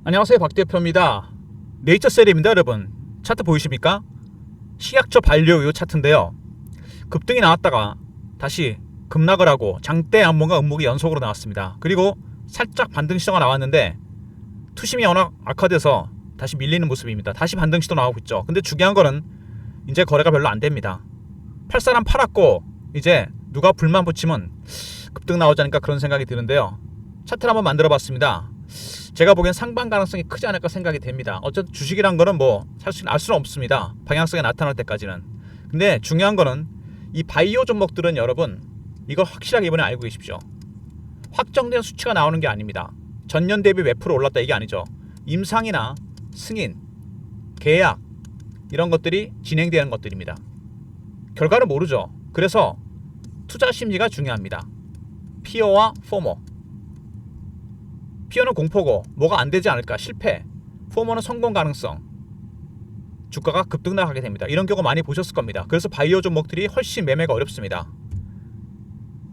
안녕하세요, 박 대표입니다. 네이처셀입니다. 여러분 차트 보이십니까? 식약처 반려우유 차트인데요, 급등이 나왔다가 다시 급락을 하고 장대 양봉과 음목이 연속으로 나왔습니다. 그리고 살짝 반등 시도가 나왔는데 투심이 워낙 악화돼서 다시 밀리는 모습입니다. 다시 반등 시도 나오고 있죠. 근데 중요한 거는 이제 거래가 별로 안 됩니다. 팔 사람 팔았고 이제 누가 불만 붙이면 급등 나오지 않을까 그런 생각이 드는데요, 차트를 한번 만들어 봤습니다. 제가 보기엔 상방 가능성이 크지 않을까 생각이 됩니다. 어쨌든 주식이란 거는 뭐 사실 알 수는 없습니다, 방향성이 나타날 때까지는. 근데 중요한 거는 이 바이오 종목들은 여러분 이걸 확실하게 이번에 알고 계십시오. 확정된 수치가 나오는 게 아닙니다. 전년 대비 몇 프로 올랐다 이게 아니죠. 임상이나 승인, 계약 이런 것들이 진행되는 것들입니다. 결과를 모르죠. 그래서 투자 심리가 중요합니다. 피어와 포모. 피어는 공포고 뭐가 안 되지 않을까, 실패. 포모는 성공 가능성. 주가가 급등 나가게 됩니다. 이런 경우 많이 보셨을 겁니다. 그래서 바이오 종목들이 훨씬 매매가 어렵습니다.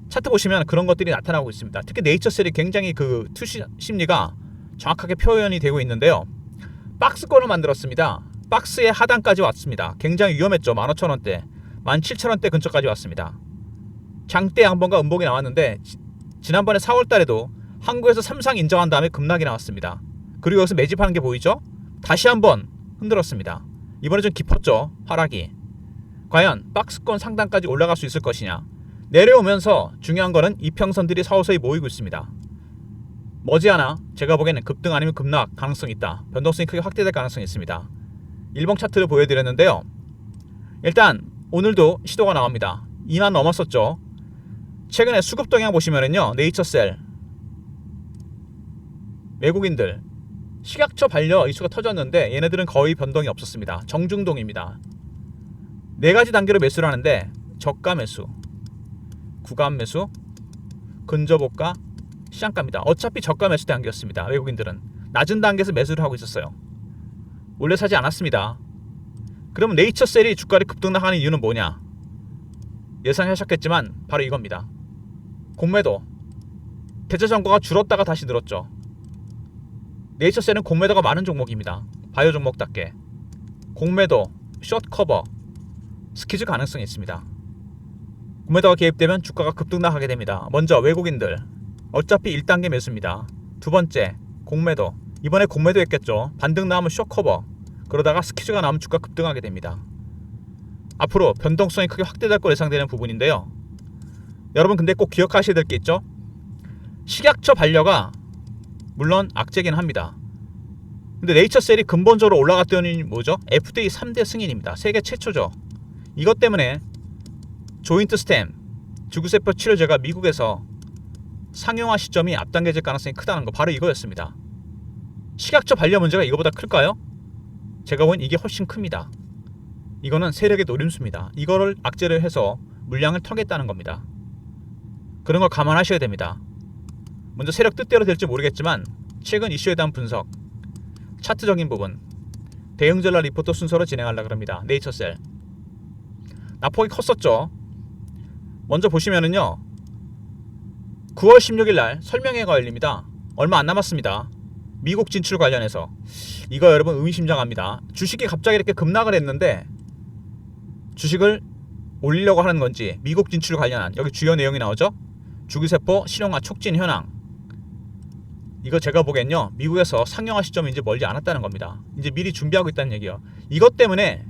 차트 보시면 그런 것들이 나타나고 있습니다. 특히 네이처셀이 굉장히 그 투시 심리가 정확하게 표현이 되고 있는데요, 박스권을 만들었습니다. 박스의 하단까지 왔습니다. 굉장히 위험했죠. 15,000원대 17,000원대 근처까지 왔습니다. 장대 양봉과 음봉이 나왔는데 지난번에 4월달에도 한국에서 3상 인정한 다음에 급락이 나왔습니다. 그리고 여기서 매집하는 게 보이죠? 다시 한번 흔들었습니다. 이번에 좀 깊었죠, 하락이. 과연 박스권 상단까지 올라갈 수 있을 것이냐. 내려오면서 중요한 거는 이평선들이 서서히 모이고 있습니다. 머지않아 제가 보기에는 급등 아니면 급락 가능성이 있다. 변동성이 크게 확대될 가능성이 있습니다. 일봉 차트를 보여드렸는데요, 일단 오늘도 시도가 나옵니다. 2만 넘었었죠. 최근에 수급 동향 보시면은요, 네이처셀 외국인들 식약처 반려 이슈가 터졌는데 얘네들은 거의 변동이 없었습니다. 정중동입니다. 4가지 단계로 매수를 하는데 저가 매수, 구간 매수, 근저보가, 시장가입니다. 어차피 저가 매수 단계였습니다. 외국인들은 낮은 단계에서 매수를 하고 있었어요. 원래 사지 않았습니다. 그러면 네이처셀이 주가를 급등하는 이유는 뭐냐? 예상하셨겠지만 바로 이겁니다. 공매도, 대체 정보가 줄었다가 다시 늘었죠. 네이처셀은 공매도가 많은 종목입니다. 바이오 종목답게 공매도, 숏커버, 스퀴즈 가능성이 있습니다. 공매도가 개입되면 주가가 급등 나가게 됩니다. 먼저 외국인들 어차피 1단계 매수입니다. 두 번째 공매도, 이번에 공매도 했겠죠. 반등 나오면 숏커버, 그러다가 스퀴즈가 나오면 주가 급등하게 됩니다. 앞으로 변동성이 크게 확대될 거 예상되는 부분인데요, 여러분 근데 꼭 기억하셔야 될 게 있죠. 식약처 반려가 물론 악재긴 합니다. 근데 네이처셀이 근본적으로 올라갔더니 뭐죠? FDA 3대 승인입니다. 세계 최초죠. 이것 때문에 조인트 스템, 주구세포 치료제가 미국에서 상용화 시점이 앞당겨질 가능성이 크다는 거, 바로 이거였습니다. 식약처 반려 문제가 이거보다 클까요? 제가 보기엔 이게 훨씬 큽니다. 이거는 세력의 노림수입니다. 이거를 악재를 해서 물량을 털겠다는 겁니다. 그런 걸 감안하셔야 됩니다. 먼저 세력 뜻대로 될지 모르겠지만 최근 이슈에 대한 분석, 차트적인 부분, 대응 전략 리포트 순서로 진행하려고 합니다. 네이처셀 낙폭이 컸었죠. 먼저 보시면은요, 9월 16일 날 설명회가 열립니다. 얼마 안 남았습니다. 미국 진출 관련해서 이거 여러분 의미심장합니다. 주식이 갑자기 이렇게 급락을 했는데 주식을 올리려고 하는 건지, 미국 진출 관련한 여기 주요 내용이 나오죠. 주기세포 실용화 촉진 현황, 이거 제가 보기엔요, 미국에서 상용화 시점이 이제 멀지 않았다는 겁니다. 이제 미리 준비하고 있다는 얘기예요. 이것 때문에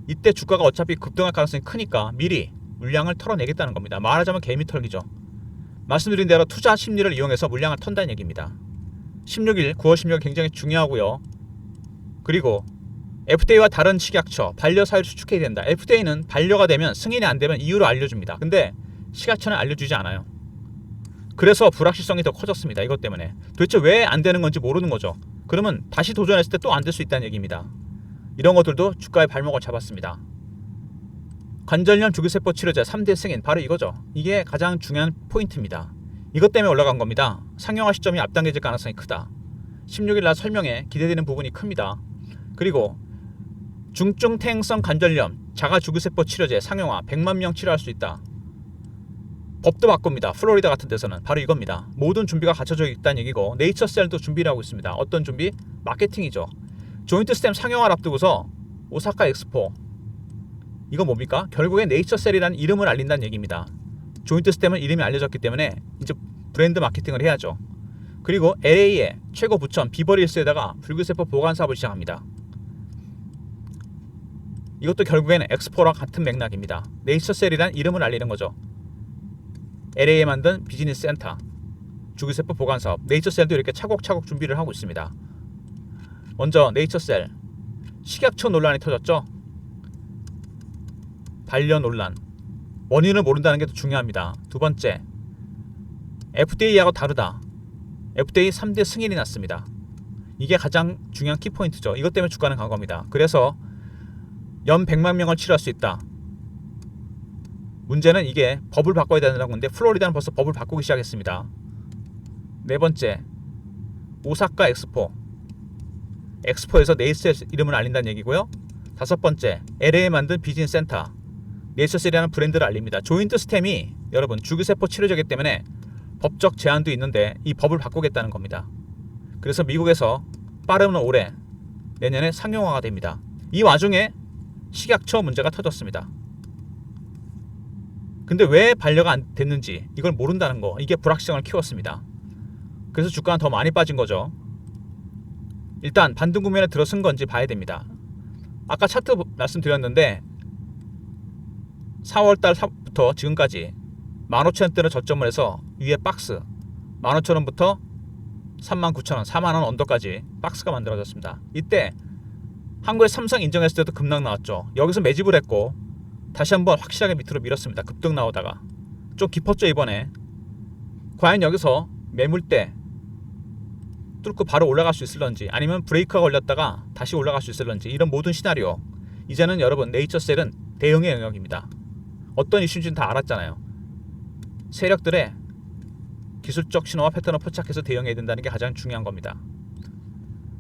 이때 주가가 어차피 급등할 가능성이 크니까 미리 물량을 털어내겠다는 겁니다. 말하자면 개미 털기죠. 말씀드린 대로 투자 심리를 이용해서 물량을 턴다는 얘기입니다. 16일 9월 16일 굉장히 중요하고요. 그리고 FDA와 다른 식약처 반려 사유를 수축해야 된다. FDA는 반려가 되면, 승인이 안 되면 이유를 알려줍니다. 근데 식약처는 알려주지 않아요. 그래서 불확실성이 더 커졌습니다. 이것 때문에 도대체 왜 안 되는 건지 모르는 거죠. 그러면 다시 도전했을 때 또 안 될 수 있다는 얘기입니다. 이런 것들도 주가의 발목을 잡았습니다. 관절염 주기세포 치료제 3대 승인, 바로 이거죠. 이게 가장 중요한 포인트입니다. 이것 때문에 올라간 겁니다. 상용화 시점이 앞당겨질 가능성이 크다. 16일 날 설명에 기대되는 부분이 큽니다. 그리고 중증 퇴행성 관절염 자가 주기세포 치료제 상용화, 100만 명 치료할 수 있다. 법도 바꿉니다. 플로리다 같은 데서는 바로 이겁니다. 모든 준비가 갖춰져 있다는 얘기고 네이처셀도 준비를 하고 있습니다. 어떤 준비? 마케팅이죠. 조인트 스템 상용화를 앞두고서 오사카 엑스포 이거 뭡니까? 결국에 네이처셀이라는 이름을 알린다는 얘기입니다. 조인트 스템은 이름이 알려졌기 때문에 이제 브랜드 마케팅을 해야죠. 그리고 LA의 최고 부천 비버리힐스에다가 불규세포 보관 사업을 시작합니다. 이것도 결국에는 엑스포랑 같은 맥락입니다. 네이처셀이라는 이름을 알리는 거죠. LA에 만든 비즈니스 센터, 주기세포 보관 사업, 네이처셀도 이렇게 차곡차곡 준비를 하고 있습니다. 먼저 네이처셀 식약처 논란이 터졌죠. 반려 논란. 원인을 모른다는 게 더 중요합니다. 두 번째, FDA하고 다르다. FDA 3대 승인이 났습니다. 이게 가장 중요한 키포인트죠. 이것 때문에 주가는 간 겁니다. 그래서 연 100만 명을 치료할 수 있다. 문제는 이게 법을 바꿔야 된다는 건데 플로리다는 벌써 법을 바꾸기 시작했습니다. 네 번째, 오사카 엑스포. 엑스포에서 네이처셀 이름을 알린다는 얘기고요. 다섯 번째, LA에 만든 비즈니스 센터. 네이처셀이라는 브랜드를 알립니다. 조인트 스템이 여러분 주기세포 치료제이기 때문에 법적 제한도 있는데 이 법을 바꾸겠다는 겁니다. 그래서 미국에서 빠르면 올해 내년에 상용화가 됩니다. 이 와중에 식약처 문제가 터졌습니다. 근데 왜 반려가 안 됐는지 이걸 모른다는 거, 이게 불확실성을 키웠습니다. 그래서 주가는 더 많이 빠진 거죠. 일단 반등 국면에 들어선 건지 봐야 됩니다. 아까 차트 말씀드렸는데 4월달부터 지금까지 15,000원대를 저점을 해서 위에 박스 15,000원부터 39,000원, 4만원 언더까지 박스가 만들어졌습니다. 이때 한국의 삼성 인정했을 때도 급락 나왔죠. 여기서 매집을 했고 다시 한번 확실하게 밑으로 밀었습니다. 급등 나오다가 좀 깊었죠. 이번에 과연 여기서 매물대 뚫고 바로 올라갈 수 있을런지, 아니면 브레이크가 걸렸다가 다시 올라갈 수 있을런지, 이런 모든 시나리오 이제는 여러분 네이처셀은 대응의 영역입니다. 어떤 이슈인지는 다 알았잖아요. 세력들의 기술적 신호와 패턴을 포착해서 대응해야 된다는 게 가장 중요한 겁니다.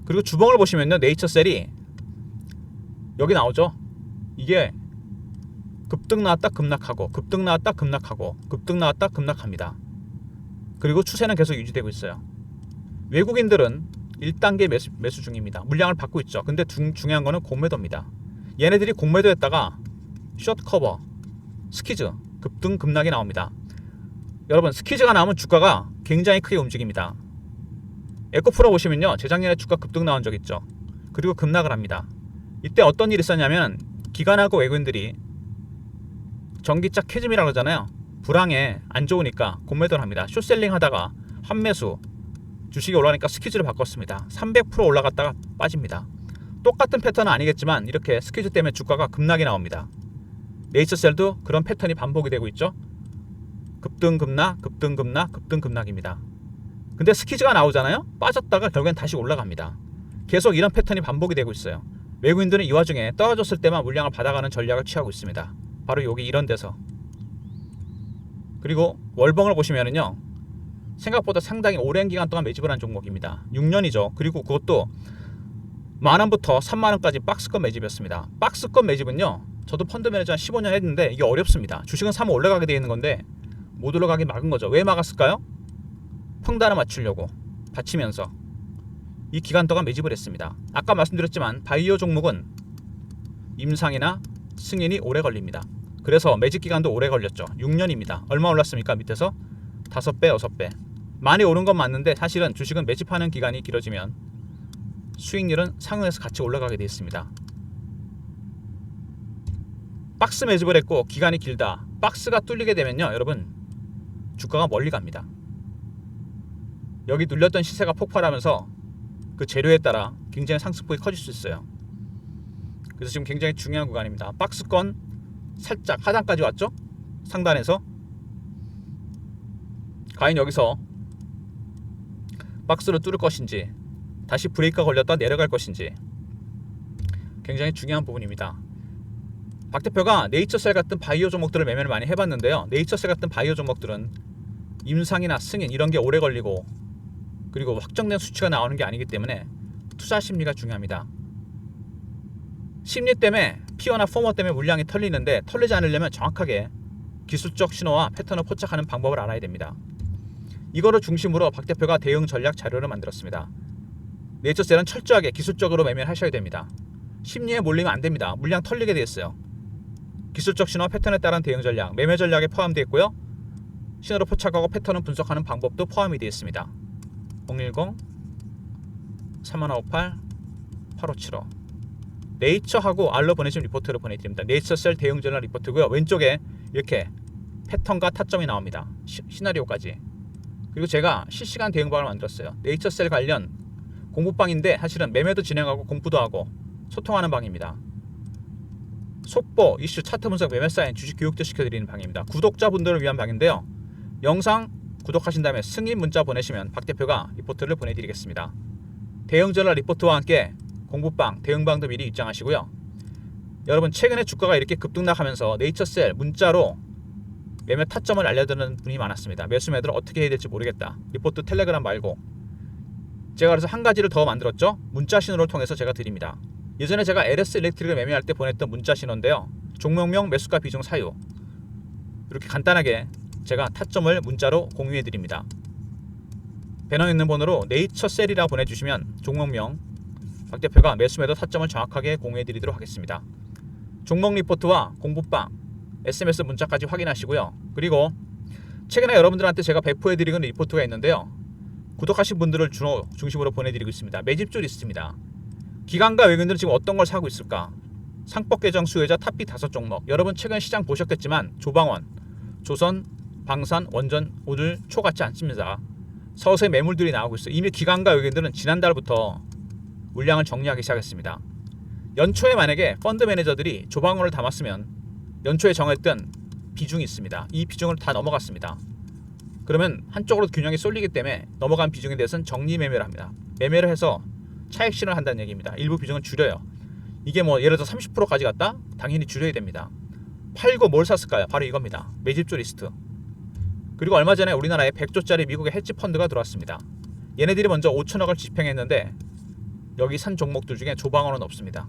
그리고 주봉을 보시면요, 네이처셀이 여기 나오죠. 이게 급등 나왔다 급락하고, 급등 나왔다 급락하고, 급등 나왔다 급락합니다. 그리고 추세는 계속 유지되고 있어요. 외국인들은 1단계 매수 중입니다. 물량을 받고 있죠. 근데 중요한 거는 공매도입니다. 얘네들이 공매도했다가 숏 커버, 스퀴즈, 급등 급락이 나옵니다. 여러분, 스퀴즈가 나오면 주가가 굉장히 크게 움직입니다. 에코프로 보시면요, 재작년에 주가 급등 나온 적 있죠. 그리고 급락을 합니다. 이때 어떤 일이 있었냐면 기관하고 외국인들이 전기차 캐즘이라고 그러잖아요. 불황에 안 좋으니까 공매도를 합니다. 숏셀링 하다가 환매수, 주식이 올라가니까 스퀴즈를 바꿨습니다. 300% 올라갔다가 빠집니다. 똑같은 패턴은 아니겠지만 이렇게 스퀴즈 때문에 주가가 급락이 나옵니다. 네이처셀도 그런 패턴이 반복이 되고 있죠. 급등 급락, 급등 급락, 급등 급락입니다. 근데 스퀴즈가 나오잖아요. 빠졌다가 결국엔 다시 올라갑니다. 계속 이런 패턴이 반복이 되고 있어요. 외국인들은 이 와중에 떨어졌을 때만 물량을 받아가는 전략을 취하고 있습니다. 바로 여기 이런 데서. 그리고 월봉을 보시면은요, 생각보다 상당히 오랜 기간 동안 매집을 한 종목입니다. 6년이죠. 그리고 그것도 만원부터 3만원까지 박스권 매집이었습니다. 박스권 매집은요, 저도 펀드 매니저 한 15년 했는데 이게 어렵습니다. 주식은 사면 올라가게 되어 있는 건데 못 올라가게 막은 거죠. 왜 막았을까요? 평단을 맞추려고 받치면서 이 기간 동안 매집을 했습니다. 아까 말씀드렸지만 바이오 종목은 임상이나 승인이 오래 걸립니다. 그래서 매집 기간도 오래 걸렸죠. 6년입니다. 얼마 올랐습니까? 밑에서 5배, 6배. 많이 오른 건 맞는데 사실은 주식은 매집하는 기간이 길어지면 수익률은 상응해서 같이 올라가게 되어 있습니다. 박스 매집을 했고 기간이 길다. 박스가 뚫리게 되면요, 여러분, 주가가 멀리 갑니다. 여기 눌렸던 시세가 폭발하면서 그 재료에 따라 굉장히 상승폭이 커질 수 있어요. 그래서 지금 굉장히 중요한 구간입니다. 박스권 살짝 하단까지 왔죠? 상단에서. 과연 여기서 박스를 뚫을 것인지, 다시 브레이크가 걸렸다 내려갈 것인지 굉장히 중요한 부분입니다. 박 대표가 네이처셀 같은 바이오 종목들을 매매를 많이 해봤는데요, 네이처셀 같은 바이오 종목들은 임상이나 승인 이런 게 오래 걸리고 그리고 확정된 수치가 나오는 게 아니기 때문에 투자 심리가 중요합니다. 심리 때문에 피어나 포머 때문에 물량이 털리는데 털리지 않으려면 정확하게 기술적 신호와 패턴을 포착하는 방법을 알아야 됩니다. 이거를 중심으로 박 대표가 대응 전략 자료를 만들었습니다. 네이처셀은 철저하게 기술적으로 매매를 하셔야 됩니다. 심리에 몰리면 안 됩니다. 물량 털리게 되어 있어요. 기술적 신호와 패턴에 따른 대응 전략, 매매 전략에 포함되어 있고요. 신호를 포착하고 패턴을 분석하는 방법도 포함이 되어 있습니다. 010-3158-8575 네이처하고 알로 보내신 리포트를 보내드립니다. 네이처셀 대응 전략 리포트고요. 왼쪽에 이렇게 패턴과 타점이 나옵니다. 시나리오까지. 그리고 제가 실시간 대응방을 만들었어요. 네이처셀 관련 공부방인데 사실은 매매도 진행하고 공부도 하고 소통하는 방입니다. 속보, 이슈, 차트 분석, 매매 사인, 주식 교육도 시켜드리는 방입니다. 구독자분들을 위한 방인데요. 영상 구독하신 다음에 승인 문자 보내시면 박 대표가 리포트를 보내드리겠습니다. 대응 전략 리포트와 함께 공부방, 대응방도 미리 입장하시고요. 여러분 최근에 주가가 이렇게 급등락하면서 네이처셀 문자로 매매 타점을 알려드리는 분이 많았습니다. 매수 매도를 어떻게 해야 될지 모르겠다. 리포트 텔레그램 말고 제가 그래서 한 가지를 더 만들었죠. 문자 신호를 통해서 제가 드립니다. 예전에 제가 LS 일렉트릭을 매매할 때 보냈던 문자 신호인데요. 종목명, 매수가, 비중, 사유 이렇게 간단하게 제가 타점을 문자로 공유해 드립니다. 배너 있는 번호로 네이처셀이라 보내주시면 종목명 박 대표가 매수 매도 타점을 정확하게 공유해 드리도록 하겠습니다. 종목 리포트와 공부방 SMS 문자까지 확인하시고요. 그리고 최근에 여러분들한테 제가 배포해 드리는 리포트가 있는데요. 구독하신 분들을 중심으로 보내드리고 있습니다. 매집주 리스트입니다. 기관과 외국인들은 지금 어떤 걸 사고 있을까? 상법 개정 수혜자 탑픽 5종목. 여러분 최근 시장 보셨겠지만 조방원, 조선, 방산, 원전 오늘 초 같지 않습니다. 서서히 매물들이 나오고 있어요. 이미 기관과 외국인들은 지난달부터 물량을 정리하기 시작했습니다. 연초에 만약에 펀드 매니저들이 조방원을 담았으면 연초에 정했던 비중이 있습니다. 이 비중을 다 넘어갔습니다. 그러면 한쪽으로 균형이 쏠리기 때문에 넘어간 비중에 대해서는 정리 매매를 합니다. 매매를 해서 차익 실현을 한다는 얘기입니다. 일부 비중은 줄여요. 이게 뭐 예를 들어 30%까지 갔다? 당연히 줄여야 됩니다. 팔고 뭘 샀을까요? 바로 이겁니다. 매집주 리스트. 그리고 얼마 전에 우리나라에 100조짜리 미국의 헤지 펀드가 들어왔습니다. 얘네들이 먼저 5천억을 집행했는데 여기 산 종목들 중에 조방원은 없습니다.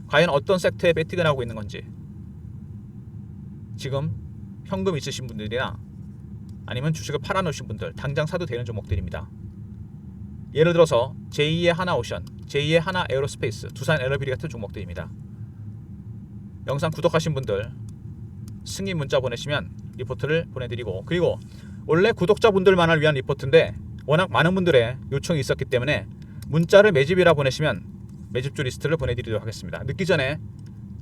과연 어떤 섹터에 베팅을 하고 있는 건지 지금 현금 있으신 분들이나 아니면 주식을 팔아놓으신 분들 당장 사도 되는 종목들입니다. 예를 들어서 제2의 하나오션, 제2의 하나에어로스페이스, 두산 에너비리 같은 종목들입니다. 영상 구독하신 분들 승인 문자 보내시면 리포트를 보내드리고, 그리고 원래 구독자분들만을 위한 리포트인데 워낙 많은 분들의 요청이 있었기 때문에 문자를 매집이라 보내시면 매집주 리스트를 보내드리도록 하겠습니다. 늦기 전에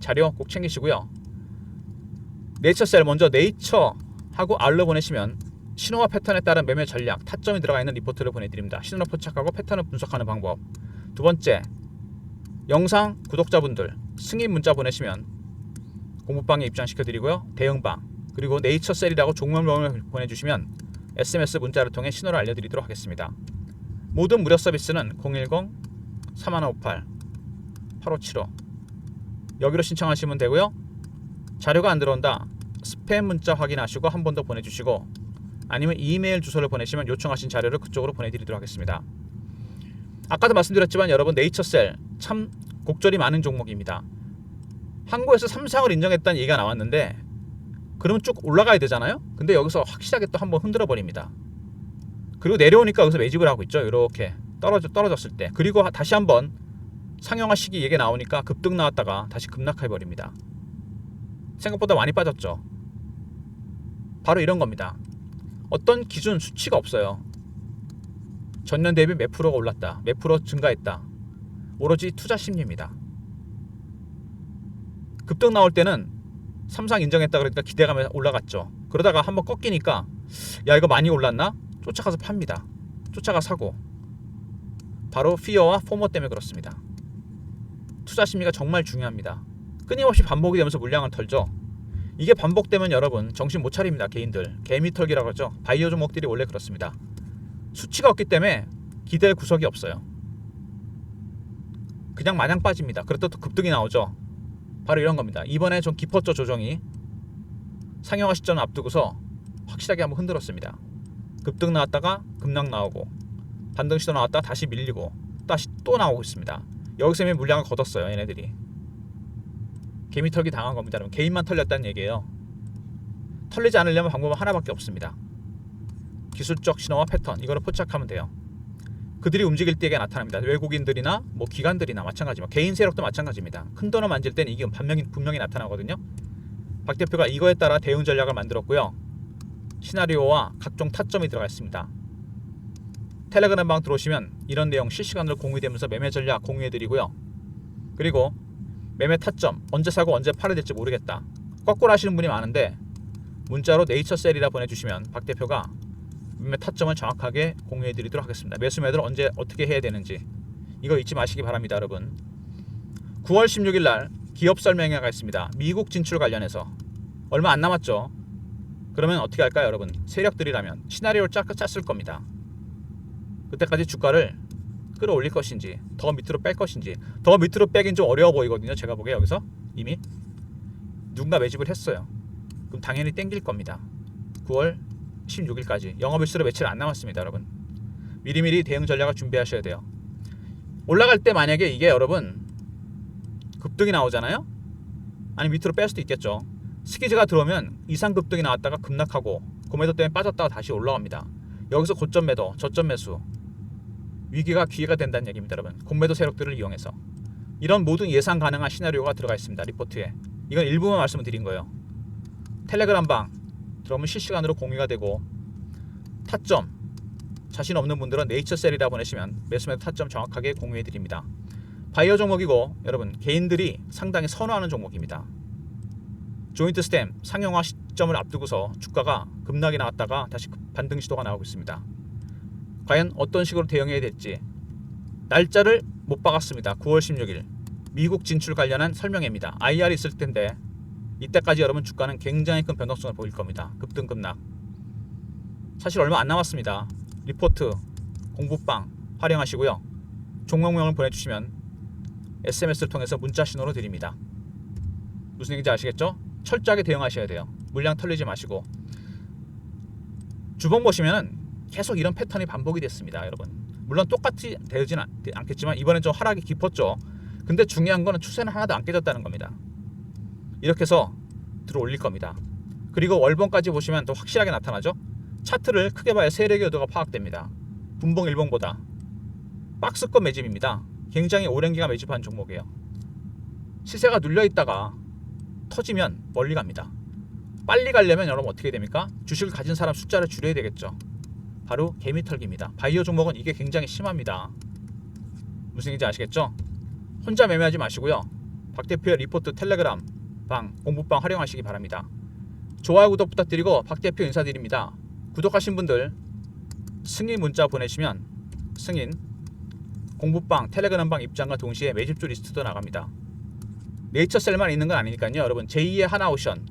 자료 꼭 챙기시고요. 네이처셀 먼저 네이처하고 알로 보내시면 신호와 패턴에 따른 매매 전략, 타점이 들어가 있는 리포트를 보내드립니다. 신호를 포착하고 패턴을 분석하는 방법. 두 번째, 영상 구독자분들 승인 문자 보내시면 공부방에 입장시켜드리고요. 대응방, 그리고 네이처셀이라고 종목명을 보내주시면 SMS 문자를 통해 신호를 알려드리도록 하겠습니다. 모든 무료 서비스는 010-3158-8575 여기로 신청하시면 되고요. 자료가 안 들어온다, 스팸 문자 확인하시고 한 번 더 보내주시고, 아니면 이메일 주소를 보내시면 요청하신 자료를 그쪽으로 보내드리도록 하겠습니다. 아까도 말씀드렸지만 여러분, 네이처셀 참 곡절이 많은 종목입니다. 한국에서 3상을 인정했다는 얘기가 나왔는데 그러면 쭉 올라가야 되잖아요. 근데 여기서 확실하게 또 한번 흔들어 버립니다. 그리고 내려오니까 여기서 매집을 하고 있죠. 이렇게 떨어졌을 때. 그리고 다시 한번 상용화 시기 얘기 나오니까 급등 나왔다가 다시 급락해 버립니다. 생각보다 많이 빠졌죠. 바로 이런 겁니다. 어떤 기준 수치가 없어요. 전년 대비 몇 프로가 올랐다, 몇 프로 증가했다. 오로지 투자 심리입니다. 급등 나올 때는 3상 인정했다 그러니까 기대감에 올라갔죠. 그러다가 한번 꺾이니까 야 이거 많이 올랐나? 쫓아가서 팝니다. 쫓아가 사고. 바로 피어와 포모 때문에 그렇습니다. 투자 심리가 정말 중요합니다. 끊임없이 반복이 되면서 물량을 털죠. 이게 반복되면 여러분 정신 못 차립니다. 개인들 개미털기라고 하죠. 바이오 종목들이 원래 그렇습니다. 수치가 없기 때문에 기대할 구석이 없어요. 그냥 마냥 빠집니다. 그랬다 또 급등이 나오죠. 바로 이런 겁니다. 이번에 좀 깊었죠. 조정이 상용화 시점을 앞두고서 확실하게 한번 흔들었습니다. 급등 나왔다가 급락 나오고, 반등 시도 나왔다가 다시 밀리고, 다시 또 나오고 있습니다. 여기서 이미 물량을 걷었어요. 얘네들이 개미 털기 당한 겁니다. 여러분. 개인만 털렸다는 얘기예요. 털리지 않으려면 방법은 하나밖에 없습니다. 기술적 신호와 패턴, 이거를 포착하면 돼요. 그들이 움직일 때에 나타납니다. 외국인들이나 뭐 기관들이나 마찬가지입니다. 개인 세력도 마찬가지입니다. 큰 돈을 만질 때는 이게 분명히 나타나거든요. 박 대표가 이거에 따라 대응 전략을 만들었고요. 시나리오와 각종 타점이 들어가 있습니다. 텔레그램 방 들어오시면 이런 내용 실시간으로 공유되면서 매매 전략 공유해드리고요. 그리고 매매 타점, 언제 사고 언제 팔아야 될지 모르겠다, 거꾸로 하시는 분이 많은데 문자로 네이처셀이라 보내주시면 박 대표가 매매 타점을 정확하게 공유해드리도록 하겠습니다. 매수 매도를 언제 어떻게 해야 되는지 이거 잊지 마시기 바랍니다. 여러분, 9월 16일 날 기업 설명회가 있습니다. 미국 진출 관련해서 얼마 안 남았죠. 그러면 어떻게 할까요? 여러분, 세력들이라면 시나리오를 짰을 겁니다. 그때까지 주가를 끌어올릴 것인지 더 밑으로 뺄 것인지. 더 밑으로 빼긴 좀 어려워 보이거든요. 제가 보기에 여기서 이미 누군가 매집을 했어요. 그럼 당연히 땡길 겁니다. 9월 16일까지 영업일수로 며칠 안 남았습니다. 여러분, 미리미리 대응 전략을 준비하셔야 돼요. 올라갈 때 만약에 이게 여러분 급등이 나오잖아요. 아니 밑으로 뺄 수도 있겠죠. 스키즈가 들어오면 이상 급등이 나왔다가 급락하고 고매도 때문에 빠졌다가 다시 올라갑니다. 여기서 고점 매도, 저점 매수, 위기가 기회가 된다는 얘기입니다. 여러분, 공매도 세력들을 이용해서 이런 모든 예상 가능한 시나리오가 들어가 있습니다. 리포트에. 이건 일부만 말씀을 드린 거예요. 텔레그램 방 들어오면 실시간으로 공유가 되고, 타점 자신 없는 분들은 네이처셀이라 보내시면 매수매도 타점 정확하게 공유해 드립니다. 바이오 종목이고 여러분 개인들이 상당히 선호하는 종목입니다. 조인트 스템 상용화 시점을 앞두고서 주가가 급락이 나왔다가 다시 반등 시도가 나오고 있습니다. 과연 어떤 식으로 대응해야 될지 날짜를 못 박았습니다. 9월 16일 미국 진출 관련한 설명회입니다. IR이 있을 텐데 이때까지 여러분 주가는 굉장히 큰 변동성을 보일 겁니다. 급등 급락 사실 얼마 안 남았습니다. 리포트 공부방 활용하시고요. 종목명을 보내주시면 SMS를 통해서 문자 신호로 드립니다. 무슨 얘기인지 아시겠죠? 철저하게 대응하셔야 돼요. 물량 털리지 마시고. 주봉 보시면은 계속 이런 패턴이 반복이 됐습니다. 여러분, 물론 똑같이 되지는 않겠지만 이번엔 좀 하락이 깊었죠. 근데 중요한 거는 추세는 하나도 안 깨졌다는 겁니다. 이렇게 해서 들어올릴 겁니다. 그리고 월봉까지 보시면 또 확실하게 나타나죠. 차트를 크게 봐야 세력의 의도가 파악됩니다. 분봉 일봉보다 박스권 매집입니다. 굉장히 오랜 기간 매집한 종목이에요. 시세가 눌려있다가 터지면 멀리 갑니다. 빨리 가려면 여러분 어떻게 됩니까? 주식을 가진 사람 숫자를 줄여야 되겠죠. 바로 개미털기입니다. 바이오 종목은 이게 굉장히 심합니다. 무슨 얘기인지 아시겠죠? 혼자 매매하지 마시고요. 박 대표의 리포트 텔레그램 방 공부방 활용하시기 바랍니다. 좋아요 구독 부탁드리고 박 대표 인사드립니다. 구독하신 분들 승인 문자 보내시면 승인 공부방 텔레그램 방 입장과 동시에 매집주 리스트도 나갑니다. 네이처셀만 있는 건 아니니까요. 여러분, 제2의 하나오션,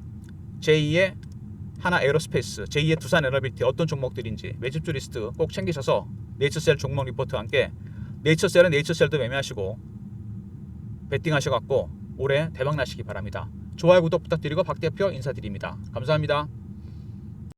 제2의 하나 에어로스페이스, 제2의 두산 에너비티 어떤 종목들인지 매집주 리스트 꼭 챙기셔서 네이처셀 종목 리포트와 함께 네이처셀은 네이처셀도 매매하시고 베팅하셔갖고 올해 대박 나시기 바랍니다. 좋아요 구독 부탁드리고 박 대표 인사드립니다. 감사합니다.